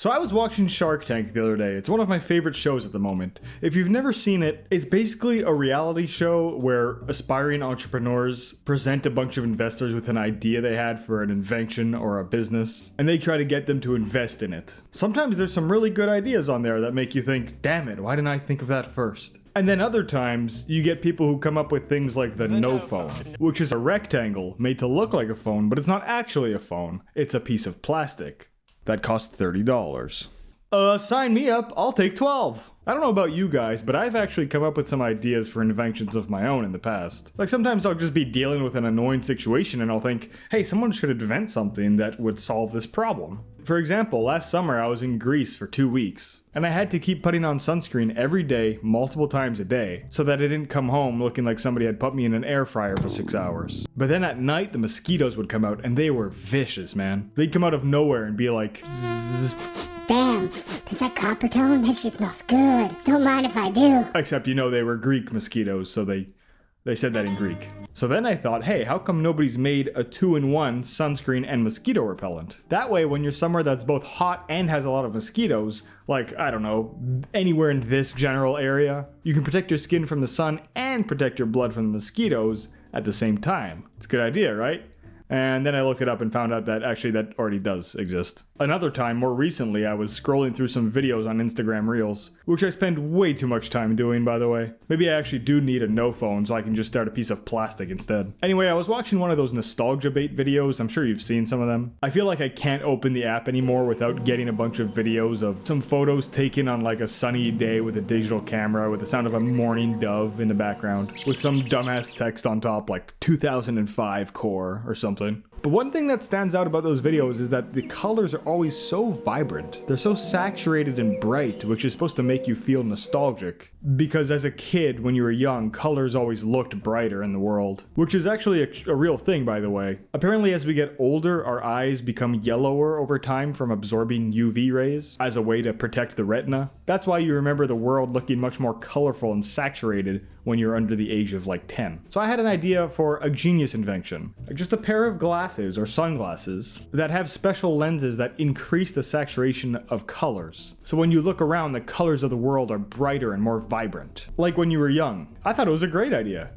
So I was watching Shark Tank the other day. It's one of my favorite shows at the moment. If you've never seen it, it's basically a reality show where aspiring entrepreneurs present a bunch of investors with an idea they had for an invention or a business, and they try to get them to invest in it. Sometimes there's some really good ideas on there that make you think, damn it, why didn't I think of that first? And then other times, you get people who come up with things like the no phone, which is a rectangle made to look like a phone, but it's not actually a phone. It's a piece of plastic. That cost $30. Sign me up, I'll take 12. I don't know about you guys, but I've actually come up with some ideas for inventions of my own in the past. Like sometimes I'll just be dealing with an annoying situation and I'll think, hey, someone should invent something that would solve this problem. For example, last summer I was in Greece for 2 weeks, and I had to keep putting on sunscreen every day, multiple times a day, so that I didn't come home looking like somebody had put me in an air fryer for 6 hours. But then at night the mosquitoes would come out and they were vicious, man. They'd come out of nowhere and be like, zzz. Damn, is that copper tone? That shit smells good. Don't mind if I do. Except, you know, they were Greek mosquitoes, so they said that in Greek. So then I thought, hey, how come nobody's made a 2-in-1 sunscreen and mosquito repellent? That way, when you're somewhere that's both hot and has a lot of mosquitoes, like, I don't know, anywhere in this general area, you can protect your skin from the sun and protect your blood from the mosquitoes at the same time. It's a good idea, right? And then I looked it up and found out that actually that already does exist. Another time, more recently, I was scrolling through some videos on Instagram Reels, which I spend way too much time doing, by the way. Maybe I actually do need a no phone so I can just start a piece of plastic instead. Anyway, I was watching one of those nostalgia bait videos. I'm sure you've seen some of them. I feel like I can't open the app anymore without getting a bunch of videos of some photos taken on like a sunny day with a digital camera with the sound of a mourning dove in the background, with some dumbass text on top like 2005 core or something. But one thing that stands out about those videos is that the colors are always so vibrant. They're so saturated and bright, which is supposed to make you feel nostalgic. Because as a kid, when you were young, colors always looked brighter in the world. Which is actually a real thing, by the way. Apparently, as we get older, our eyes become yellower over time from absorbing UV rays as a way to protect the retina. That's why you remember the world looking much more colorful and saturated when you're under the age of like 10. So I had an idea for a genius invention. Like just a pair of glasses or sunglasses that have special lenses that increase the saturation of colors. So when you look around, the colors of the world are brighter and more vibrant. Like when you were young. I thought it was a great idea.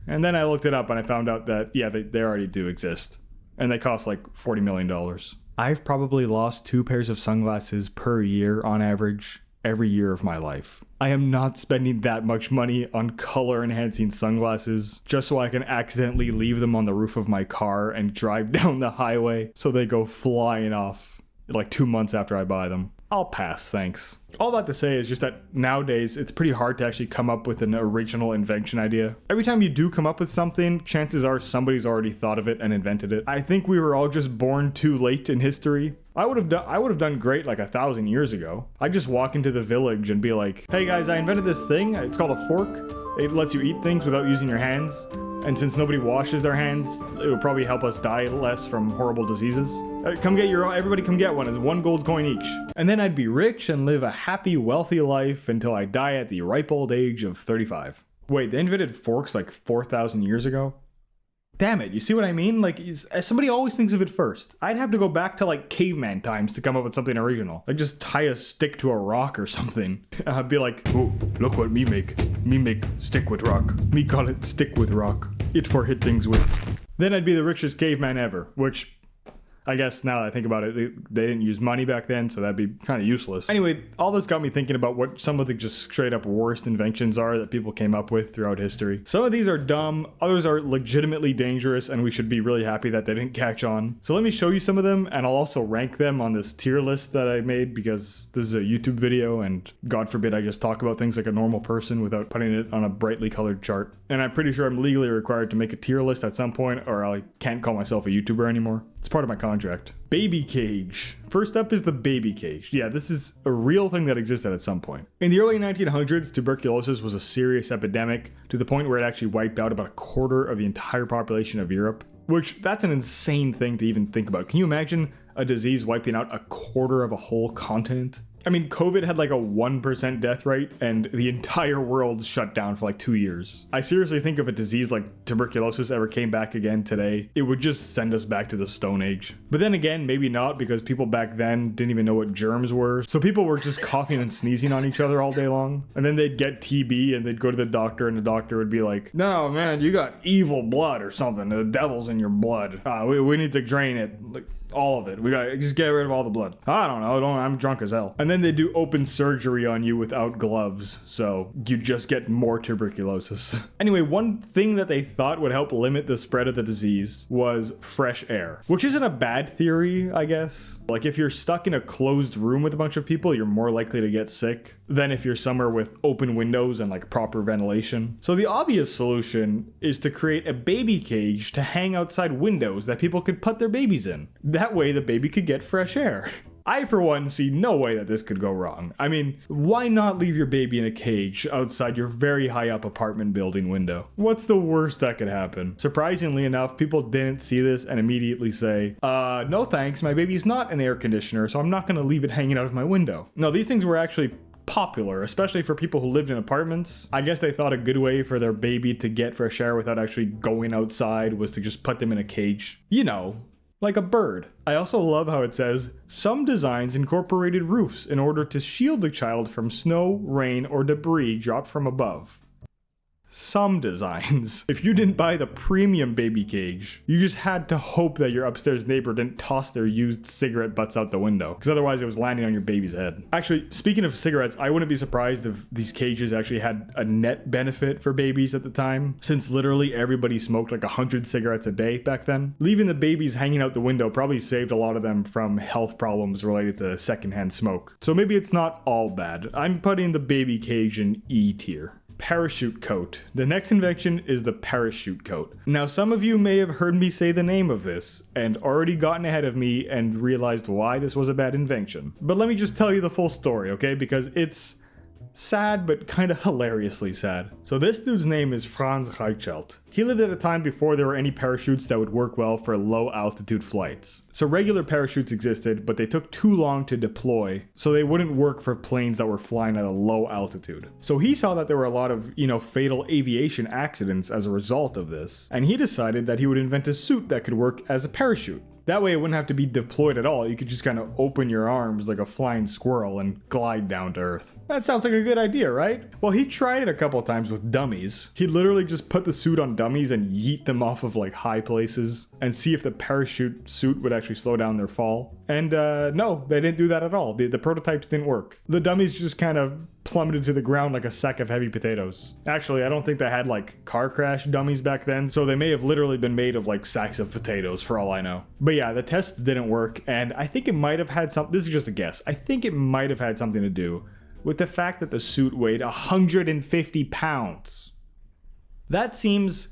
And then I looked it up and I found out that, yeah, they already do exist. And they cost like $40 million. I've probably lost 2 pairs of sunglasses per year on average every year of my life. I am not spending that much money on color enhancing sunglasses just so I can accidentally leave them on the roof of my car and drive down the highway so they go flying off like 2 months after I buy them. I'll pass, thanks. All that to say is just that nowadays it's pretty hard to actually come up with an original invention idea. Every time you do come up with something, chances are somebody's already thought of it and invented it. I think we were all just born too late in history. I would have done great like 1,000 years ago. I'd just walk into the village and be like, hey guys, I invented this thing. It's called a fork. It lets you eat things without using your hands. And since nobody washes their hands, it would probably help us die less from horrible diseases. Come get your own, everybody come get one. It's 1 gold coin each. And then I'd be rich and live a happy, wealthy life until I die at the ripe old age of 35. Wait, they invented forks like 4,000 years ago? Damn it, you see what I mean? Like, somebody always thinks of it first. I'd have to go back to like caveman times to come up with something original. Like just tie a stick to a rock or something. I'd be like, oh, look what me make. Me make stick with rock. Me call it stick with rock. It for hit things with. Then I'd be the richest caveman ever, which I guess now that I think about it, they didn't use money back then, so that'd be kind of useless. Anyway, all this got me thinking about what some of the just straight up worst inventions are that people came up with throughout history. Some of these are dumb, others are legitimately dangerous, and we should be really happy that they didn't catch on. So let me show you some of them, and I'll also rank them on this tier list that I made because this is a YouTube video, and God forbid I just talk about things like a normal person without putting it on a brightly colored chart. And I'm pretty sure I'm legally required to make a tier list at some point, or I can't call myself a YouTuber anymore. It's part of my contract. Baby cage. First up is the baby cage. Yeah, this is a real thing that existed at some point. In the early 1900s, tuberculosis was a serious epidemic to the point where it actually wiped out about 1/4 of the entire population of Europe. Which, that's an insane thing to even think about. Can you imagine a disease wiping out 1/4 of a whole continent? I mean, COVID had like a 1% death rate and the entire world shut down for like 2 years. I seriously think if a disease like tuberculosis ever came back again today, it would just send us back to the Stone Age. But then again, maybe not, because people back then didn't even know what germs were. So people were just coughing and sneezing on each other all day long. And then they'd get TB and they'd go to the doctor and the doctor would be like, no, man, you got evil blood or something. The devil's in your blood. We need to drain it. Like, all of it. We gotta just get rid of all the blood. I don't know. I'm drunk as hell. And then they do open surgery on you without gloves. So you just get more tuberculosis. Anyway, one thing that they thought would help limit the spread of the disease was fresh air, which isn't a bad theory, I guess. Like if you're stuck in a closed room with a bunch of people, you're more likely to get sick than if you're somewhere with open windows and like proper ventilation. So the obvious solution is to create a baby cage to hang outside windows that people could put their babies in. That way the baby could get fresh air. I, for one, see no way that this could go wrong. I mean, why not leave your baby in a cage outside your very high up apartment building window? What's the worst that could happen? Surprisingly enough, people didn't see this and immediately say, no thanks, my baby's not an air conditioner, so I'm not gonna leave it hanging out of my window. No, these things were actually popular, especially for people who lived in apartments. I guess they thought a good way for their baby to get fresh air without actually going outside was to just put them in a cage. You know, like a bird. I also love how it says, some designs incorporated roofs in order to shield the child from snow, rain, or debris dropped from above. Some designs. If you didn't buy the premium baby cage, you just had to hope that your upstairs neighbor didn't toss their used cigarette butts out the window, because otherwise it was landing on your baby's head. Actually, speaking of cigarettes, I wouldn't be surprised if these cages actually had a net benefit for babies at the time, since literally everybody smoked like 100 cigarettes a day back then. Leaving the babies hanging out the window probably saved a lot of them from health problems related to secondhand smoke. So maybe it's not all bad. I'm putting the baby cage in E tier. Parachute coat. The next invention is the parachute coat. Now, some of you may have heard me say the name of this and already gotten ahead of me and realized why this was a bad invention. But let me just tell you the full story, okay? Because it's sad, but kind of hilariously sad. So this dude's name is Franz Reichelt. He lived at a time before there were any parachutes that would work well for low altitude flights. So regular parachutes existed, but they took too long to deploy, so they wouldn't work for planes that were flying at a low altitude. So he saw that there were a lot of, fatal aviation accidents as a result of this, and he decided that he would invent a suit that could work as a parachute. That way it wouldn't have to be deployed at all. You could just kind of open your arms like a flying squirrel and glide down to earth. That sounds like a good idea, right? Well, he tried it a couple times with dummies. He'd literally just put the suit on dummies and yeet them off of like high places and see if the parachute suit would actually slow down their fall. And no, they didn't do that at all. The prototypes didn't work. The dummies just kind of plummeted to the ground like a sack of heavy potatoes. Actually, I don't think they had like car crash dummies back then, so they may have literally been made of like sacks of potatoes for all I know. But yeah, the tests didn't work, and I think it might have had this is just a guess, I think it might have had something to do with the fact that the suit weighed 150 pounds. That seems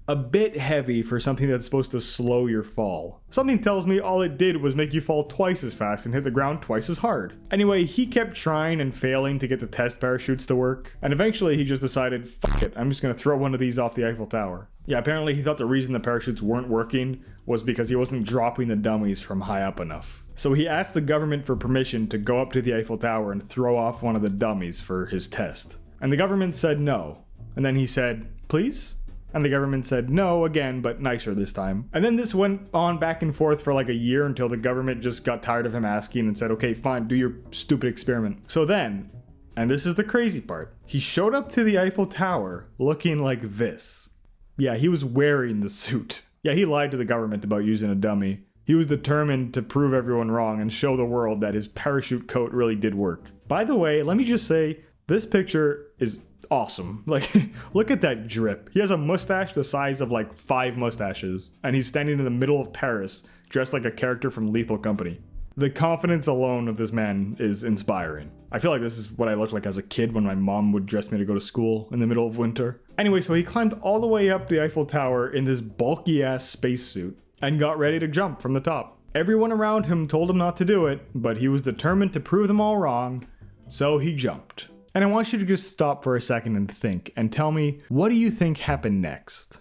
a bit heavy for something that's supposed to slow your fall. Something tells me all it did was make you fall twice as fast and hit the ground twice as hard. Anyway, he kept trying and failing to get the test parachutes to work, and eventually he just decided, fuck it, I'm just gonna throw one of these off the Eiffel Tower. Yeah, apparently he thought the reason the parachutes weren't working was because he wasn't dropping the dummies from high up enough. So he asked the government for permission to go up to the Eiffel Tower and throw off one of the dummies for his test. And the government said no. And then he said, please? And the government said no again, but nicer this time. And then this went on back and forth for like a year until the government just got tired of him asking and said, okay, fine, do your stupid experiment. So then, and this is the crazy part, he showed up to the Eiffel Tower looking like this. Yeah, he was wearing the suit. Yeah, he lied to the government about using a dummy. He was determined to prove everyone wrong and show the world that his parachute coat really did work. By the way, let me just say, this picture is awesome. Like, look at that drip. He has a mustache the size of like 5 mustaches, and he's standing in the middle of Paris, dressed like a character from Lethal Company. The confidence alone of this man is inspiring. I feel like this is what I looked like as a kid when my mom would dress me to go to school in the middle of winter. Anyway, so he climbed all the way up the Eiffel Tower in this bulky ass spacesuit and got ready to jump from the top. Everyone around him told him not to do it, but he was determined to prove them all wrong, so he jumped. And I want you to just stop for a second and think, and tell me, what do you think happened next?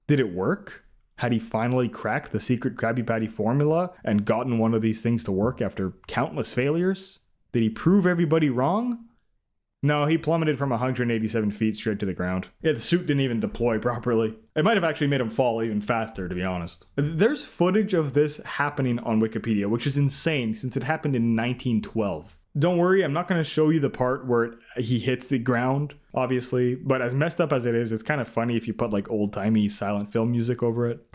Did it work? Had he finally cracked the secret Krabby Patty formula and gotten one of these things to work after countless failures? Did he prove everybody wrong? No, he plummeted from 187 feet straight to the ground. Yeah, the suit didn't even deploy properly. It might have actually made him fall even faster, to be honest. There's footage of this happening on Wikipedia, which is insane since it happened in 1912. Don't worry, I'm not going to show you the part where he hits the ground, obviously, but as messed up as it is, it's kind of funny if you put like old-timey silent film music over it.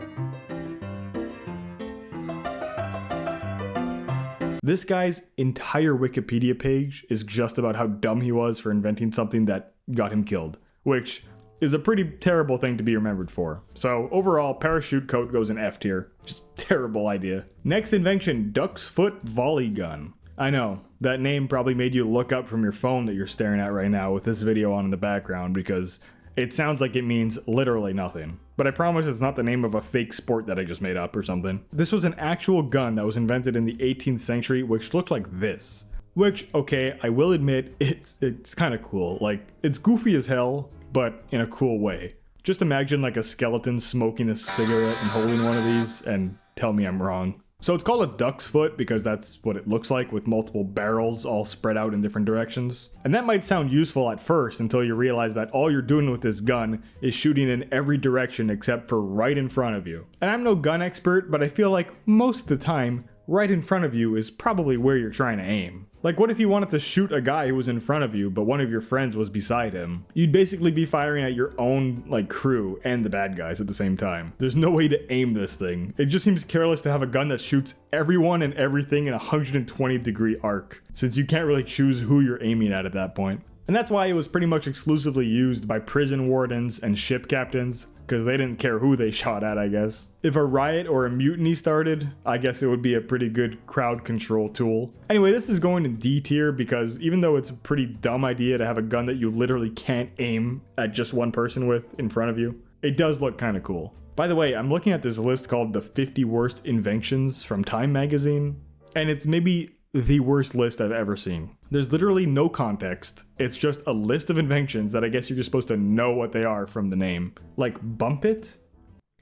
This guy's entire Wikipedia page is just about how dumb he was for inventing something that got him killed, which is a pretty terrible thing to be remembered for. So overall, parachute coat goes in F tier. Just terrible idea. Next invention, duck's foot volley gun. I know, that name probably made you look up from your phone that you're staring at right now with this video on in the background because it sounds like it means literally nothing. But I promise it's not the name of a fake sport that I just made up or something. This was an actual gun that was invented in the 18th century, which looked like this. Which, okay, I will admit, it's kind of cool. Like, it's goofy as hell, but in a cool way. Just imagine like a skeleton smoking a cigarette and holding one of these, and tell me I'm wrong. So it's called a duck's foot because that's what it looks like with multiple barrels all spread out in different directions. And that might sound useful at first until you realize that all you're doing with this gun is shooting in every direction except for right in front of you. And I'm no gun expert, but I feel like most of the time, right in front of you is probably where you're trying to aim. Like, what if you wanted to shoot a guy who was in front of you, but one of your friends was beside him? You'd basically be firing at your own, like, crew and the bad guys at the same time. There's no way to aim this thing. It just seems careless to have a gun that shoots everyone and everything in a 120-degree arc, since you can't really choose who you're aiming at that point. And that's why it was pretty much exclusively used by prison wardens and ship captains, because they didn't care who they shot at, I guess. If a riot or a mutiny started, I guess it would be a pretty good crowd control tool. Anyway, this is going in D tier because even though it's a pretty dumb idea to have a gun that you literally can't aim at just one person with in front of you, it does look kind of cool. By the way, I'm looking at this list called the 50 Worst Inventions from Time magazine, and it's maybe the worst list I've ever seen. There's literally no context. It's just a list of inventions that I guess you're just supposed to know what they are from the name. Like bump it?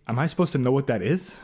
Am I supposed to know what that is?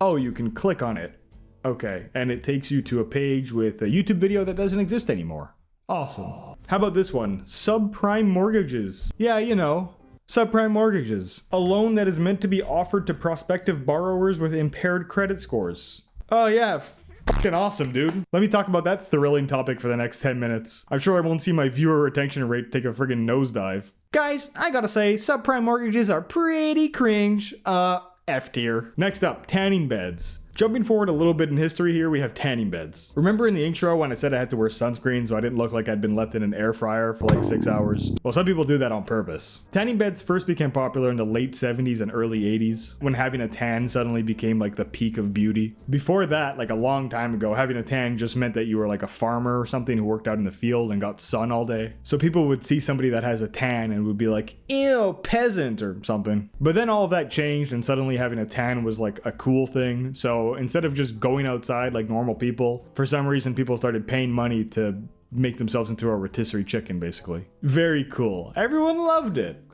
Oh, you can click on it. Okay, and it takes you to a page with a YouTube video that doesn't exist anymore. Awesome. How about this one? Subprime mortgages. Yeah, you know, subprime mortgages. A loan that is meant to be offered to prospective borrowers with impaired credit scores. Oh yeah, fucking awesome, dude. Let me talk about that thrilling topic for the next 10 minutes. I'm sure I won't see my viewer retention rate take a friggin' nosedive. Guys, I gotta say, subprime mortgages are pretty cringe. F tier. Next up, tanning beds. Jumping forward a little bit in history here, we have tanning beds. Remember in the intro when I said I had to wear sunscreen so I didn't look like I'd been left in an air fryer for like 6 hours? Well, some people do that on purpose. Tanning beds first became popular in the late 70s and early 80s, when having a tan suddenly became like the peak of beauty. Before that, like a long time ago, having a tan just meant that you were like a farmer or something who worked out in the field and got sun all day. So people would see somebody that has a tan and would be like, ew, peasant or something. But then all of that changed and suddenly having a tan was like a cool thing. So instead of just going outside like normal people, for some reason people started paying money to make themselves into a rotisserie chicken, basically. Very cool. Everyone loved it.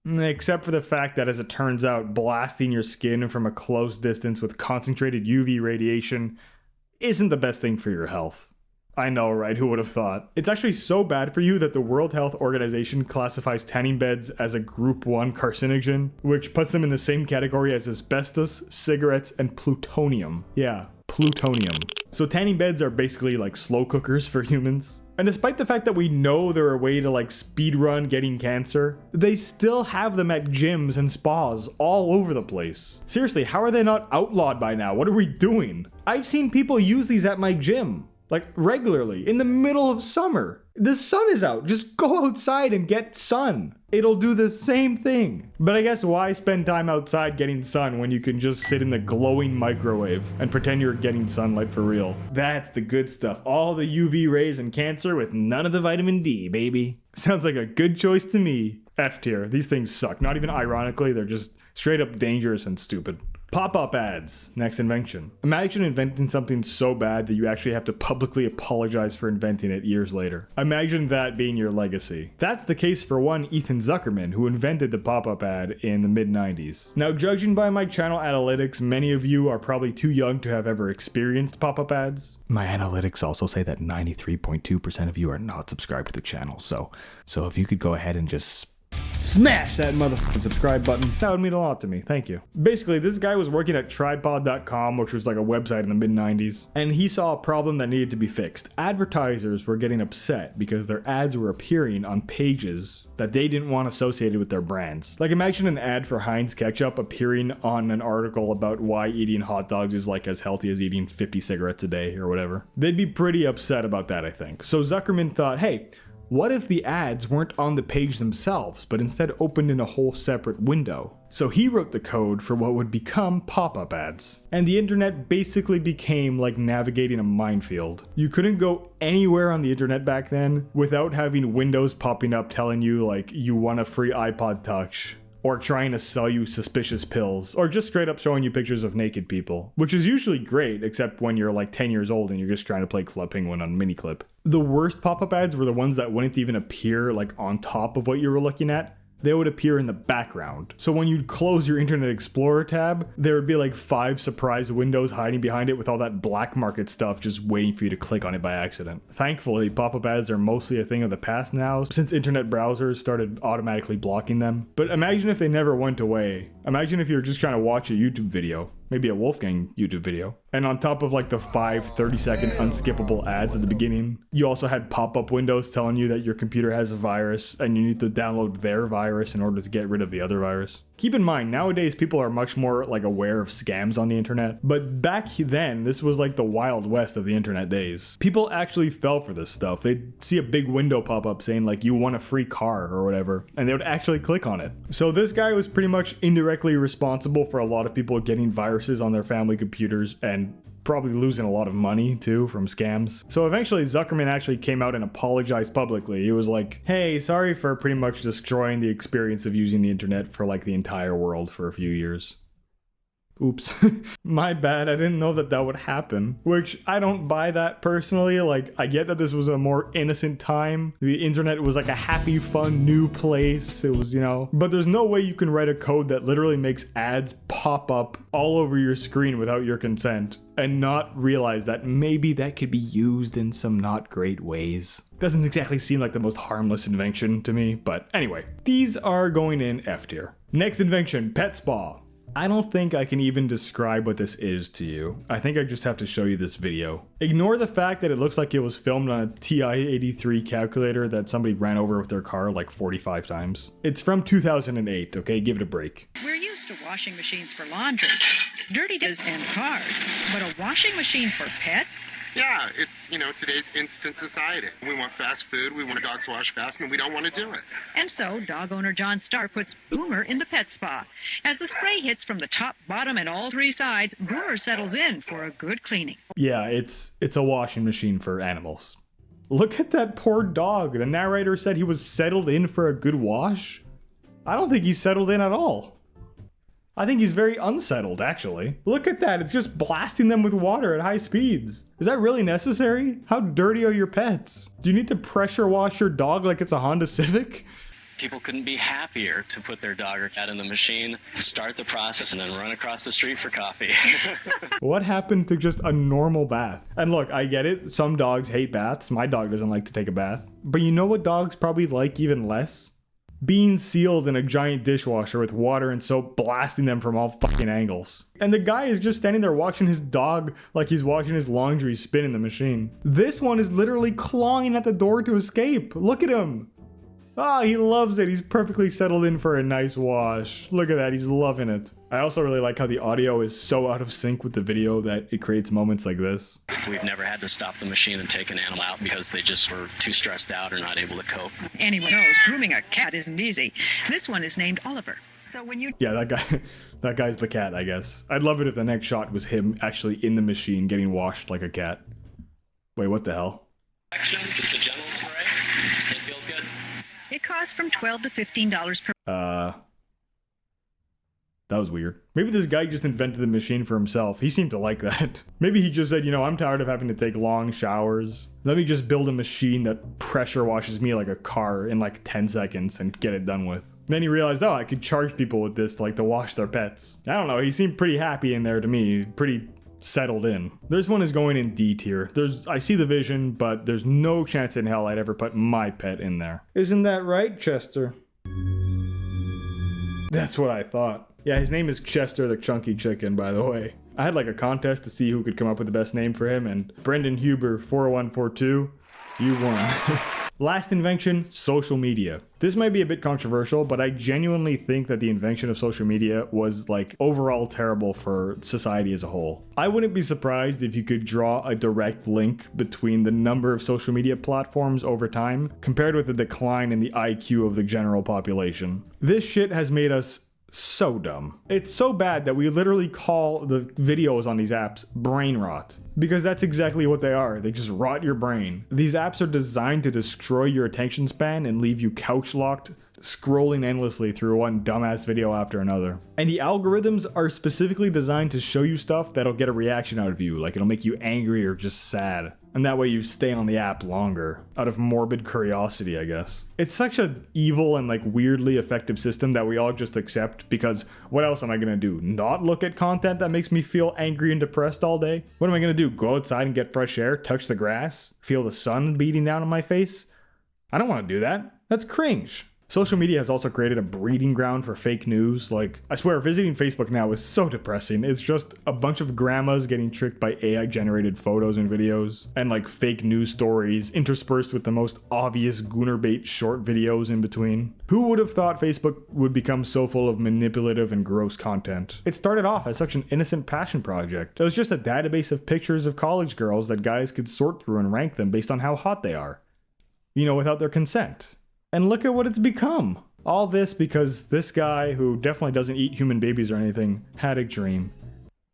Except for the fact that, as it turns out, blasting your skin from a close distance with concentrated UV radiation isn't the best thing for your health. I know, right? Who would have thought? It's actually so bad for you that the World Health Organization classifies tanning beds as a Group 1 carcinogen, which puts them in the same category as asbestos, cigarettes, and plutonium. Yeah, plutonium. So tanning beds are basically like slow cookers for humans. And despite the fact that we know they're a way to like speedrun getting cancer, they still have them at gyms and spas all over the place. Seriously, how are they not outlawed by now? What are we doing? I've seen people use these at my gym. Like regularly, in the middle of summer. The sun is out. Just go outside and get sun. It'll do the same thing. But I guess why spend time outside getting sun when you can just sit in the glowing microwave and pretend you're getting sunlight for real? That's the good stuff. All the UV rays and cancer with none of the vitamin D, baby. Sounds like a good choice to me. F tier. These things suck. Not even ironically, they're just straight up dangerous and stupid. Pop-up ads, next invention. Imagine inventing something so bad that you actually have to publicly apologize for inventing it years later. Imagine that being your legacy. That's the case for one Ethan Zuckerman, who invented the pop-up ad in the mid-90s. Now, judging by my channel analytics, many of you are probably too young to have ever experienced pop-up ads. My analytics also say that 93.2% of you are not subscribed to the channel, so if you could go ahead and just smash that motherfucking subscribe button. That would mean a lot to me. Thank you. Basically, this guy was working at tripod.com, which was like a website in the mid-90s, and he saw a problem that needed to be fixed. Advertisers were getting upset because their ads were appearing on pages that they didn't want associated with their brands. Like, imagine an ad for Heinz ketchup appearing on an article about why eating hot dogs is like as healthy as eating 50 cigarettes a day or whatever. They'd be pretty upset about that, I think. So Zuckerman thought, hey, what if the ads weren't on the page themselves, but instead opened in a whole separate window? So he wrote the code for what would become pop-up ads. And the internet basically became like navigating a minefield. You couldn't go anywhere on the internet back then without having windows popping up telling you like you want a free iPod Touch, or trying to sell you suspicious pills, or just straight up showing you pictures of naked people, which is usually great, except when you're like 10 years old and you're just trying to play Club Penguin on Miniclip. The worst pop-up ads were the ones that wouldn't even appear like on top of what you were looking at. They would appear in the background. So when you'd close your Internet Explorer tab, there would be like 5 surprise windows hiding behind it with all that black market stuff just waiting for you to click on it by accident. Thankfully, pop-up ads are mostly a thing of the past now, since internet browsers started automatically blocking them. But imagine if they never went away. Imagine if you're just trying to watch a YouTube video, maybe a Wolfgang YouTube video, and on top of like the 5 30-second unskippable ads at the beginning, you also had pop-up windows telling you that your computer has a virus and you need to download their virus in order to get rid of the other virus. Keep in mind, nowadays people are much more like aware of scams on the internet, but back then, this was like the Wild West of the internet days. People actually fell for this stuff. They'd see a big window pop up saying like, you want a free car or whatever, and they would actually click on it. So this guy was pretty much indirectly responsible for a lot of people getting viruses on their family computers and probably losing a lot of money too from scams. So eventually Zuckerman actually came out and apologized publicly. He was like, hey, sorry for pretty much destroying the experience of using the internet for like the entire world for a few years. Oops. My bad, I didn't know that that would happen. Which, I don't buy that personally. Like, I get that this was a more innocent time. The internet was like a happy, fun, new place. It was, you know. But there's no way you can write a code that literally makes ads pop up all over your screen without your consent and not realize that maybe that could be used in some not great ways. Doesn't exactly seem like the most harmless invention to me, but anyway. These are going in F tier. Next invention, pet spa. I don't think I can even describe what this is to you. I think I just have to show you this video. Ignore the fact that it looks like it was filmed on a TI-83 calculator that somebody ran over with their car like 45 times. It's from 2008, okay? Give it a break. We're used to washing machines for laundry, dirty dishes, and cars, but a washing machine for pets? Yeah, it's, today's instant society. We want fast food, we want dogs wash fast, and we don't want to do it. And so, dog owner John Starr puts Boomer in the pet spa. As the spray hits from the top, bottom, and all 3 sides, Boomer settles in for a good cleaning. Yeah, it's a washing machine for animals. Look at that poor dog. The narrator said he was settled in for a good wash. I don't think he's settled in at all. I think he's very unsettled, actually. Look at that, it's just blasting them with water at high speeds. Is that really necessary? How dirty are your pets? Do you need to pressure wash your dog like it's a Honda Civic? People couldn't be happier to put their dog or cat in the machine, start the process, and then run across the street for coffee. What happened to just a normal bath? And look, I get it, some dogs hate baths. My dog doesn't like to take a bath. But you know what dogs probably like even less? Being sealed in a giant dishwasher with water and soap blasting them from all fucking angles. And the guy is just standing there watching his dog like he's watching his laundry spin in the machine. This one is literally clawing at the door to escape. Look at him. Ah, he loves it. He's perfectly settled in for a nice wash. Look at that, he's loving it. I also really like how the audio is so out of sync with the video that it creates moments like this. We've never had to stop the machine and take an animal out because they just were too stressed out or not able to cope. Anyone knows grooming a cat isn't easy. This one is named Oliver. So when you... Yeah, that guy's the cat, I guess. I'd love it if the next shot was him actually in the machine getting washed like a cat. Wait, what the hell? It's a gentle spray. It feels good. It costs from $12 to $15 per... That was weird. Maybe this guy just invented the machine for himself. He seemed to like that. Maybe he just said, you know, I'm tired of having to take long showers. Let me just build a machine that pressure washes me like a car in like 10 seconds and get it done with. Then he realized, oh, I could charge people with this like to wash their pets. I don't know, he seemed pretty happy in there to me. Pretty settled in. This one is going in D tier. I see the vision, but there's no chance in hell I'd ever put my pet in there. Isn't that right, Chester? That's what I thought. Yeah, his name is Chester the Chunky Chicken, by the way. I had like a contest to see who could come up with the best name for him, and Brendan Huber 4142, you won. Last invention, social media. This might be a bit controversial, but I genuinely think that the invention of social media was like overall terrible for society as a whole. I wouldn't be surprised if you could draw a direct link between the number of social media platforms over time compared with the decline in the IQ of the general population. This shit has made us so dumb. It's so bad that we literally call the videos on these apps brain rot. Because that's exactly what they are. They just rot your brain. These apps are designed to destroy your attention span and leave you couch locked, scrolling endlessly through one dumbass video after another. And the algorithms are specifically designed to show you stuff that'll get a reaction out of you, like it'll make you angry or just sad. And that way you stay on the app longer, out of morbid curiosity, I guess. It's such an evil and like weirdly effective system that we all just accept, because what else am I gonna do? Not look at content that makes me feel angry and depressed all day? What am I gonna do? Go outside and get fresh air, touch the grass, feel the sun beating down on my face? I don't wanna do that. That's cringe. Social media has also created a breeding ground for fake news. Like, I swear, visiting Facebook now is so depressing. It's just a bunch of grandmas getting tricked by AI-generated photos and videos, and like fake news stories interspersed with the most obvious gooner bait short videos in between. Who would have thought Facebook would become so full of manipulative and gross content? It started off as such an innocent passion project. It was just a database of pictures of college girls that guys could sort through and rank them based on how hot they are. You know, without their consent. And look at what it's become. All this because this guy, who definitely doesn't eat human babies or anything, had a dream.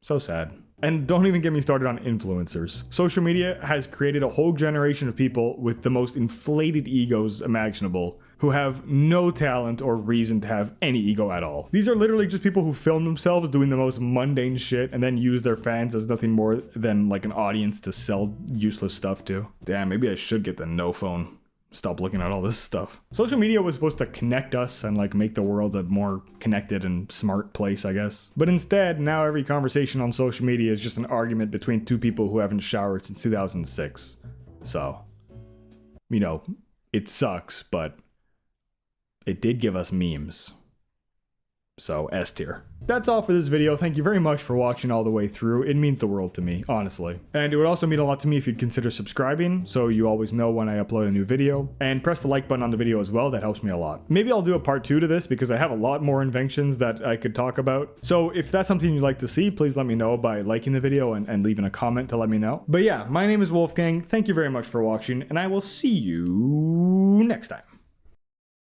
So sad. And don't even get me started on influencers. Social media has created a whole generation of people with the most inflated egos imaginable, who have no talent or reason to have any ego at all. These are literally just people who film themselves doing the most mundane shit and then use their fans as nothing more than like an audience to sell useless stuff to. Damn, maybe I should get the no phone. Stop looking at all this stuff. Social media was supposed to connect us and like make the world a more connected and smart place, I guess. But instead, now every conversation on social media is just an argument between two people who haven't showered since 2006. So, you know, it sucks, but it did give us memes. So, S tier. That's all for this video. Thank you very much for watching all the way through. It means the world to me, honestly. And it would also mean a lot to me if you'd consider subscribing, so you always know when I upload a new video. And press the like button on the video as well, that helps me a lot. Maybe I'll do a part 2 to this, because I have a lot more inventions that I could talk about. So if that's something you'd like to see, please let me know by liking the video and leaving a comment to let me know. But yeah, my name is Wolfgang. Thank you very much for watching, and I will see you next time.